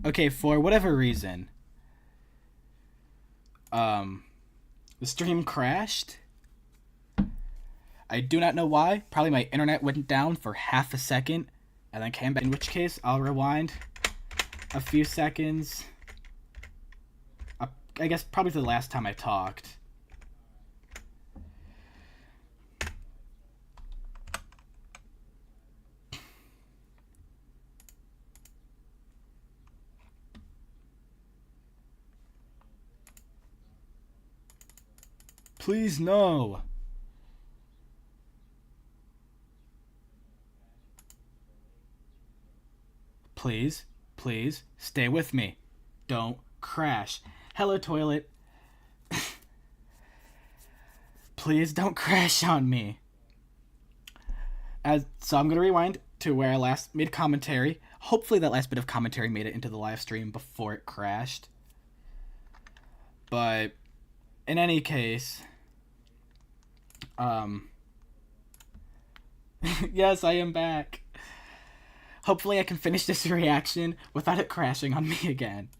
Okay, for whatever reason, the stream crashed. I do not know why. Probably my internet went down for half a second and then came back, in which case I'll rewind a few seconds. I guess probably to the last time I talked. Please no. Please, please, stay with me. Don't crash. Hello, toilet. Please don't crash on me. So I'm going to rewind to where I last made commentary. Hopefully that last bit of commentary made it into the live stream before it crashed. But in any case, yes, I am back. Hopefully I can finish this reaction without it crashing on me again.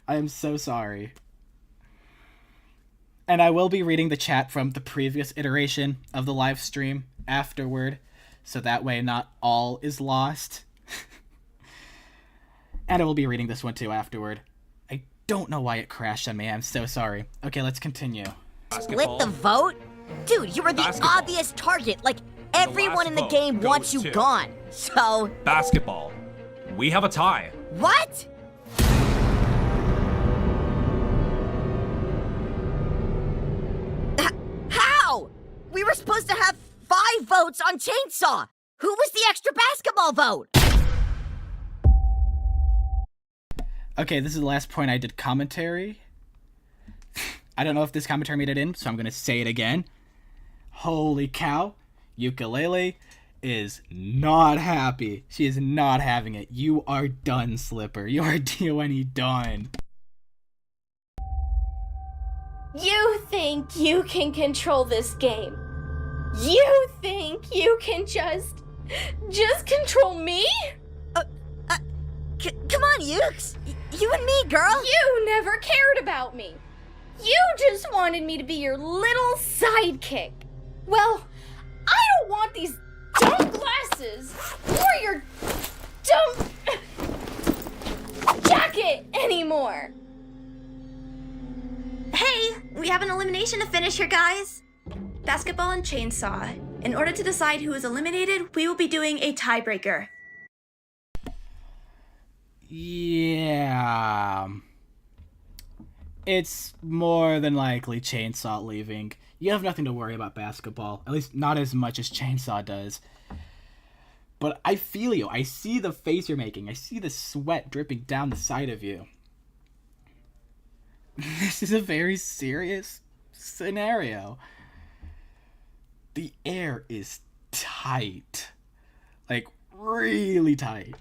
I am so sorry. And I will be reading the chat from the previous iteration of the live stream afterward, so that way not all is lost. And I will be reading this one too afterward. I don't know why it crashed on me, I'm so sorry. Okay, let's continue. Split the vote? Dude, you were the obvious target. Like, everyone in the game wants you gone. So... Basketball. We have a tie. What? How? We were supposed to have 5 votes on Chainsaw. Who was the extra basketball vote? Okay, this is the last point I did commentary. I don't know if this commentary made it in, so I'm going to say it again. Holy cow. Ukulele is not happy. She is not having it. You are done, Slipper. You are done. You think you can control this game? You think you can just control me? Come on, Ukes. You and me, girl. You never cared about me. You just wanted me to be your little sidekick. Well, I don't want these dumb glasses or your dumb jacket anymore. Hey, we have an elimination to finish here, guys. Basketball and Chainsaw. In order to decide who is eliminated, we will be doing a tiebreaker. Yeah. It's more than likely Chainsaw leaving. You have nothing to worry about basketball. At least not as much as Chainsaw does. But I feel you. I see the face you're making. I see the sweat dripping down the side of you. This is a very serious scenario. The air is tight. Like, really tight.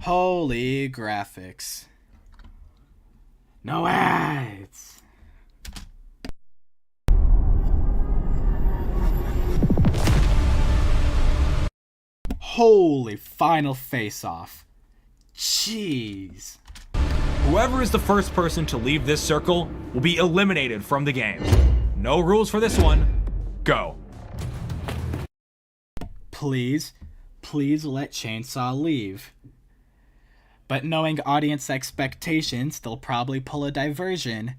Holy graphics. No ads. Holy final face-off. Jeez. Whoever is the first person to leave this circle will be eliminated from the game. No rules for this one. Go. Please let Chainsaw leave. But knowing audience expectations, they'll probably pull a diversion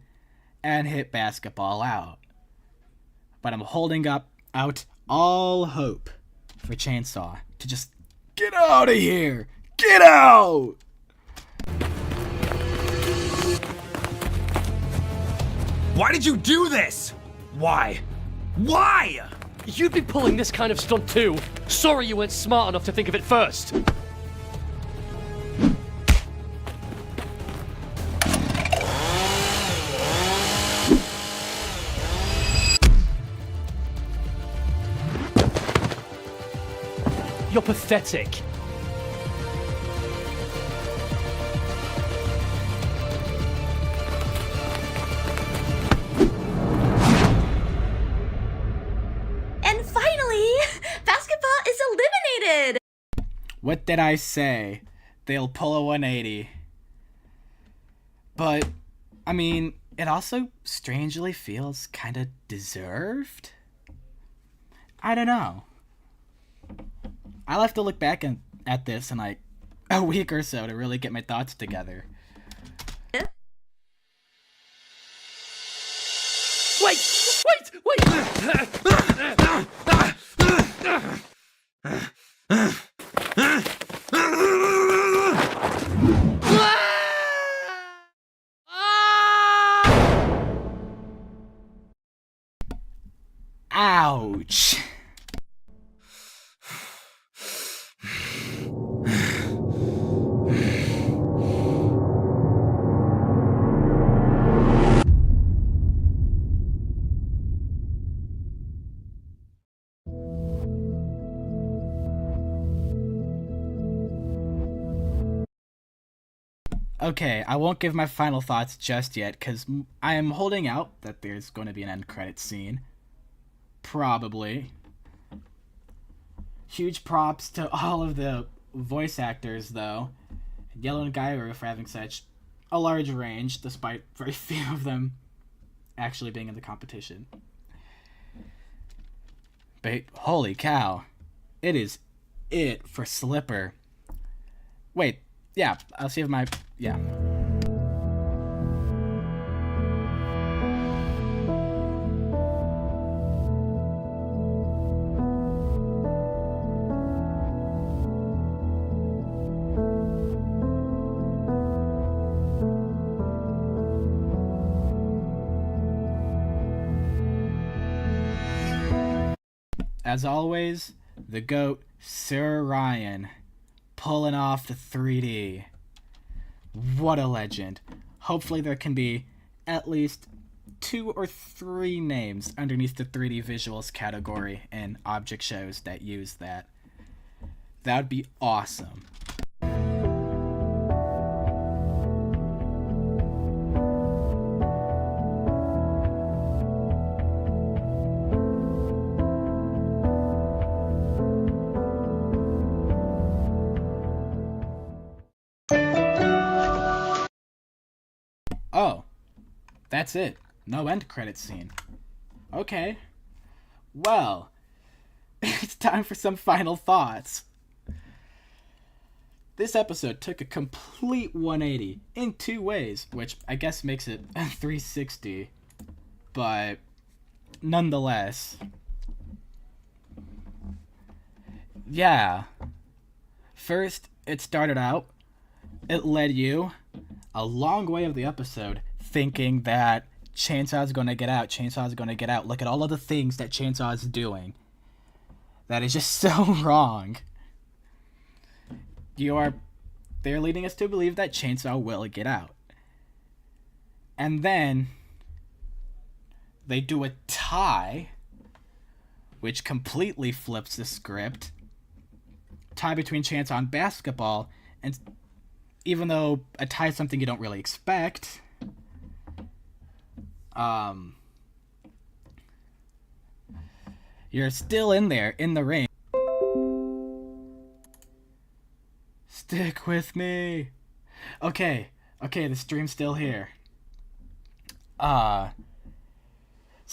and hit basketball out. But I'm holding out all hope for Chainsaw to just get out of here! Get out! Why did you do this? Why? Why? You'd be pulling this kind of stunt too. Sorry you weren't smart enough to think of it first. You're pathetic. What did I say? They'll pull a 180. But, I mean, it also strangely feels kind of deserved. I don't know. I'll have to look back at this in like a week or so to really get my thoughts together. Ouch. Okay, I won't give my final thoughts just yet, because I am holding out that there's going to be an end credit scene. Probably. Huge props to all of the voice actors, though. Yellow and Gyro for having such a large range, despite very few of them actually being in the competition. But holy cow, it is it for Slipper. Wait, yeah, I'll see if my... yeah. As always, the GOAT, Sir Ryan, pulling off the 3D. What a legend. Hopefully there can be at least 2 or 3 names underneath the 3D visuals category in object shows that use that. That would be awesome. Oh, that's it. No end credit scene. Okay. Well, it's time for some final thoughts. This episode took a complete 180 in 2 ways, which I guess makes it 360. But nonetheless, yeah. First, it started out, it led you a long way of the episode thinking that Chainsaw's gonna get out, Chainsaw's gonna get out. Look at all of the things that Chainsaw's doing. That is just so wrong. They're leading us to believe that Chainsaw will get out. And then they do a tie, which completely flips the script. Tie between Chainsaw and Basketball, and even though a tie is something you don't really expect, you're still in there, in the ring. Stick with me. Okay, the stream's still here. So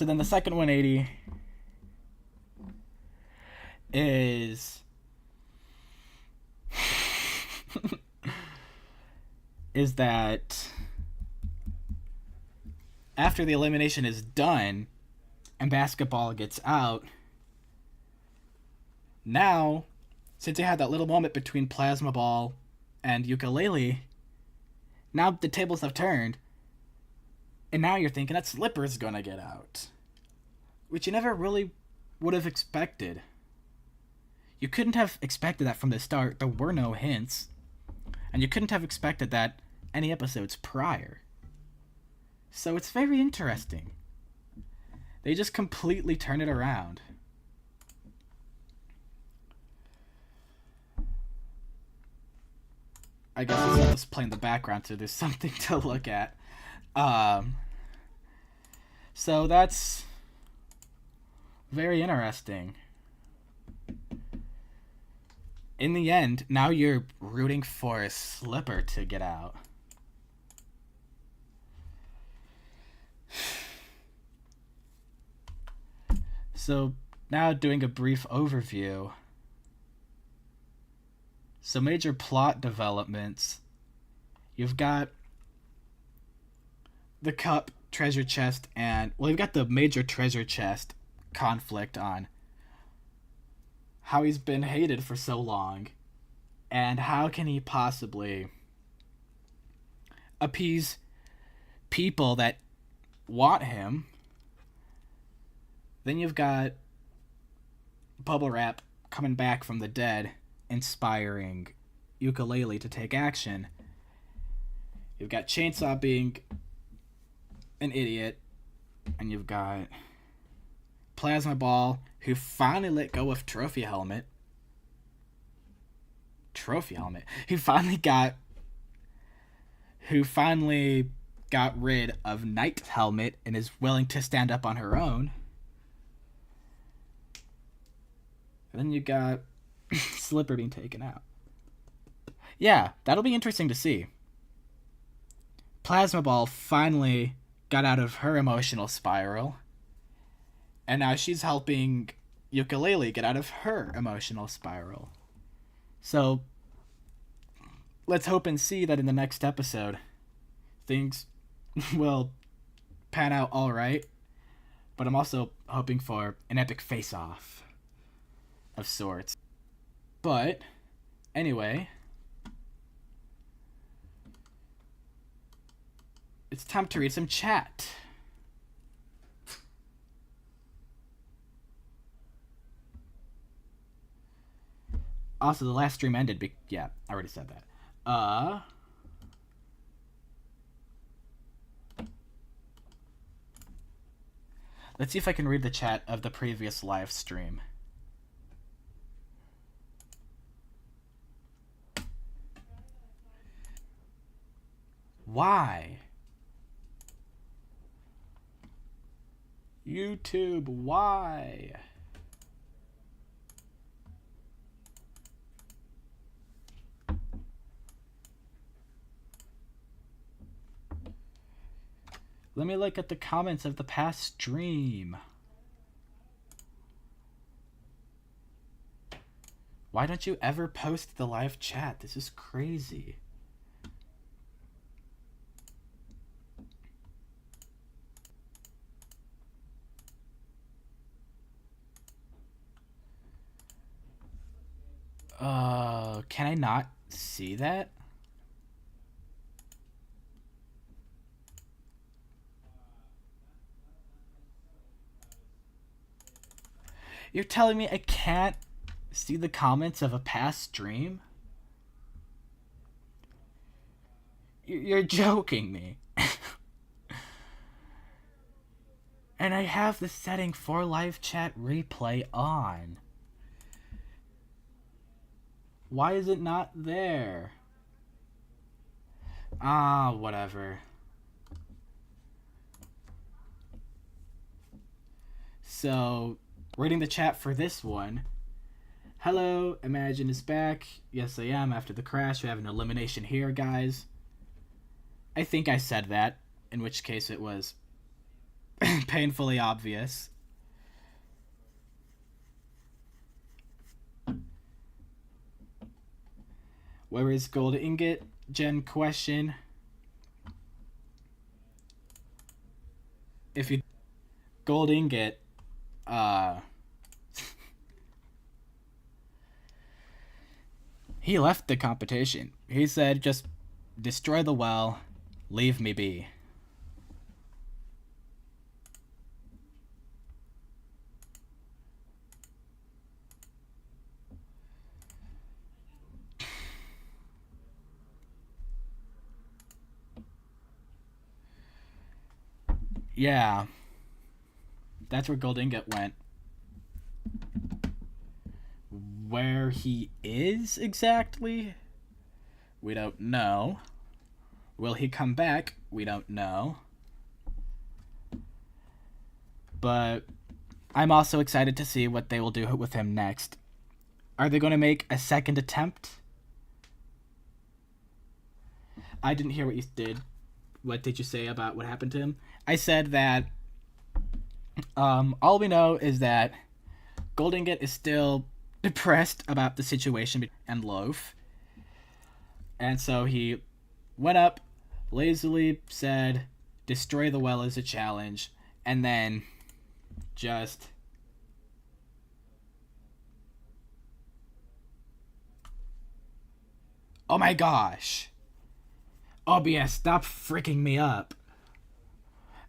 then the second 180 is... is that after the elimination is done and Basketball gets out, now, since you had that little moment between Plasma Ball and Ukulele, now the tables have turned, and now you're thinking that Slipper's gonna get out, which you never really would have expected. You couldn't have expected that from the start. There were no hints. And you couldn't have expected that any episodes prior. So it's very interesting. They just completely turn it around. I guess I'll just play in the background so there's something to look at. So that's very interesting. in the end, now you're rooting for Slipper to get out. So, now doing a brief overview. So, major plot developments. You've got the cup, treasure chest, and... Well, you've got the major treasure chest conflict on how he's been hated for so long, and how can he possibly appease people that want him. Then you've got Bubble Wrap coming back from the dead, inspiring Ukulele to take action. You've got Chainsaw being an idiot, and you've got Plasma Ball, who finally let go of Trophy Helmet. Who finally got rid of Night Helmet and is willing to stand up on her own. And then you got Slipper being taken out. Yeah, that'll be interesting to see. Plasma Ball finally got out of her emotional spiral, and now she's helping Ukulele get out of her emotional spiral. So, let's hope and see that in the next episode, things will pan out alright. But I'm also hoping for an epic face-off of sorts. But, anyway, it's time to read some chat. Also, the last stream ended yeah, I already said that. Let's see if I can read the chat of the previous live stream. Why? YouTube, why? Let me look at the comments of the past stream. Why don't you ever post the live chat? This is crazy. Can I not see that? You're telling me I can't see the comments of a past stream? You're joking me. And I have the setting for live chat replay on. Why is it not there? Whatever. So, reading the chat for this one. Hello, Imagine is back. Yes, I am. After the crash, we have an elimination here, guys. I think I said that, in which case it was painfully obvious. Where is Gold Ingot? Gen question. If you... Gold Ingot, he left the competition. He said, just destroy the well, leave me be. Yeah. That's where Gold Ingot went. Where he is exactly? We don't know. Will he come back? We don't know. But I'm also excited to see what they will do with him next. Are they going to make a second attempt? I didn't hear what you did. What did you say about what happened to him? I said that all we know is that Goldingot is still depressed about the situation and Loaf. And so he went up, lazily said, destroy the well as a challenge, and then just... Oh my gosh. OBS, stop freaking me up.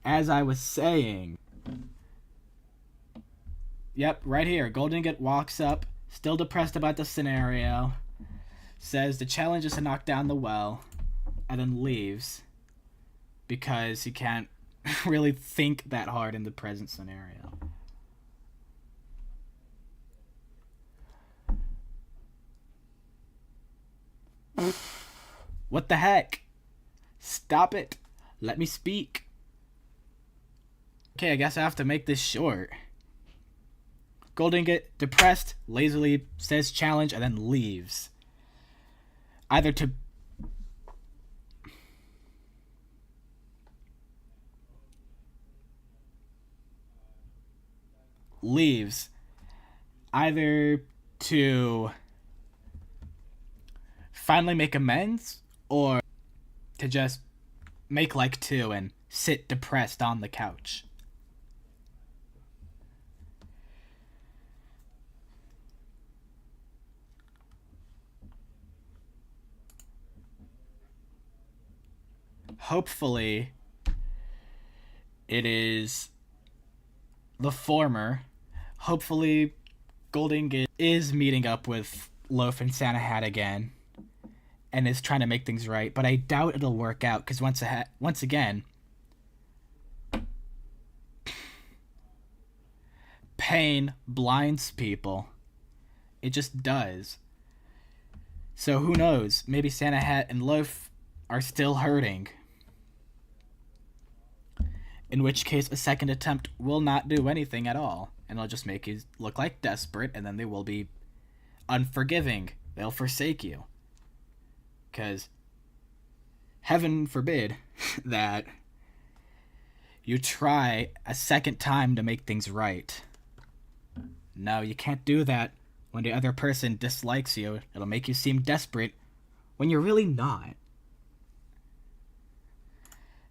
As I was saying... Yep, right here. Goldingot walks up, still depressed about the scenario, says the challenge is to knock down the well, and then leaves because he can't really think that hard in the present scenario. What the heck? Stop it. Let me speak. Okay, I guess I have to make this short. Goldingot, depressed, lazily says challenge and then leaves. Either to... Leaves. Either to finally make amends, or to just make like two and sit depressed on the couch. Hopefully, it is the former. Hopefully, Goldingot is meeting up with Loaf and Santa Hat again and is trying to make things right, but I doubt it'll work out because once again, pain blinds people. It just does. So who knows? Maybe Santa Hat and Loaf are still hurting. In which case, a second attempt will not do anything at all. And it'll just make you look like desperate, and then they will be unforgiving. They'll forsake you. Because, heaven forbid, that you try a second time to make things right. No, you can't do that when the other person dislikes you. It'll make you seem desperate when you're really not.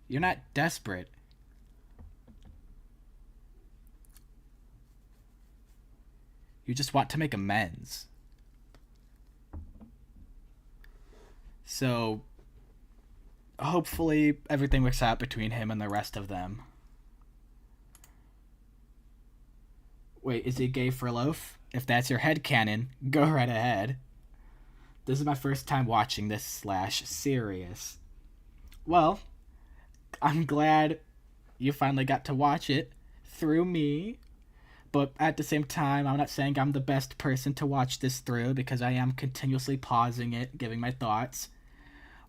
You're not desperate. You just want to make amends. So, hopefully everything works out between him and the rest of them. Wait, is he gay for Loaf? If that's your headcanon, go right ahead. This is my first time watching this /series. Well, I'm glad you finally got to watch it through me. But at the same time, I'm not saying I'm the best person to watch this through because I am continuously pausing it, giving my thoughts,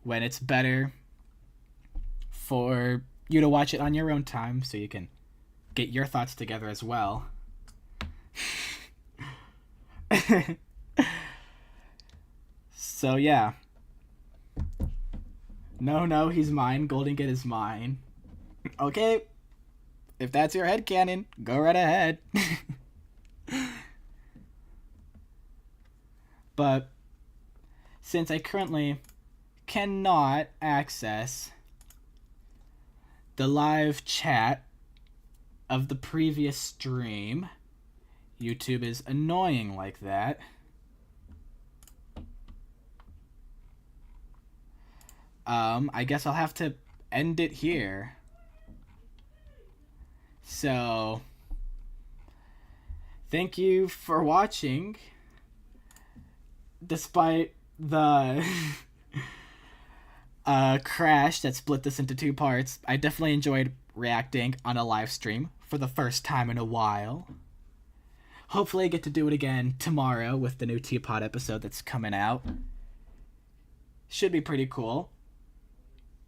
when it's better for you to watch it on your own time so you can get your thoughts together as well. So yeah. No, he's mine. Goldingot is mine. Okay. If that's your headcanon, go right ahead. But since I currently cannot access the live chat of the previous stream, YouTube is annoying like that. I guess I'll have to end it here. So, thank you for watching. Despite the crash that split this into two parts, I definitely enjoyed reacting on a live stream for the first time in a while. Hopefully I get to do it again tomorrow with the new Teapot episode that's coming out. Should be pretty cool.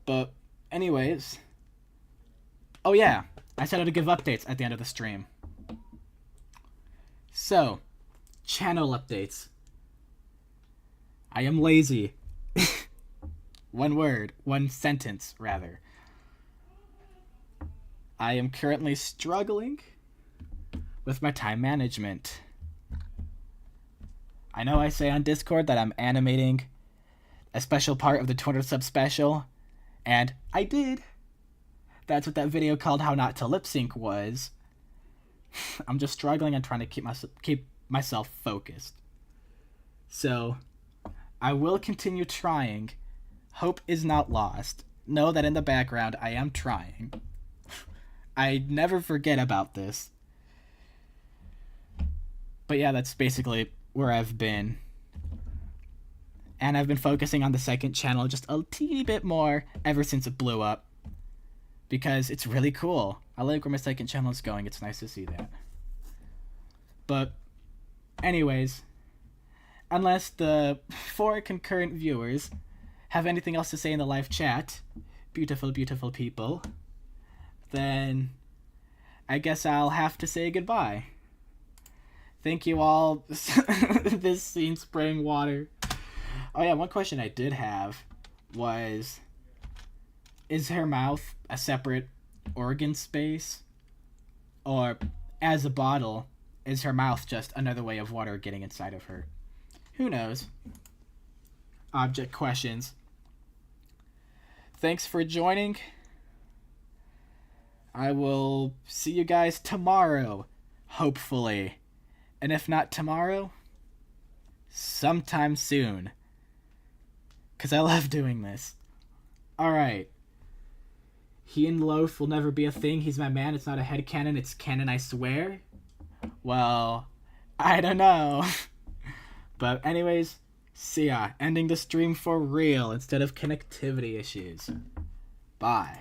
But anyways, oh yeah, I said I would give updates at the end of the stream. So, channel updates. I am lazy. One word, one sentence, rather. I am currently struggling with my time management. I know I say on Discord that I'm animating a special part of the 200 sub special, and I did. That's what that video called How Not to Lip Sync was. I'm just struggling and trying to keep myself focused. So, I will continue trying. Hope is not lost. Know that in the background I am trying. I never forget about this. But yeah, that's basically where I've been. And I've been focusing on the second channel just a teeny bit more ever since it blew up. Because it's really cool. I like where my second channel is going. It's nice to see that. But, anyways, unless the 4 concurrent viewers have anything else to say in the live chat, beautiful, beautiful people, then I guess I'll have to say goodbye. Thank you all. This scene spraying water. Oh yeah, one question I did have was, is her mouth a separate organ space? Or, as a bottle, is her mouth just another way of water getting inside of her? Who knows? Object questions. Thanks for joining. I will see you guys tomorrow, hopefully. And if not tomorrow, sometime soon. 'Cause I love doing this. Alright. He and Loaf will never be a thing. He's my man. It's not a headcanon. It's canon, I swear. Well, I don't know. But anyways, see ya. Ending the stream for real instead of connectivity issues. Bye.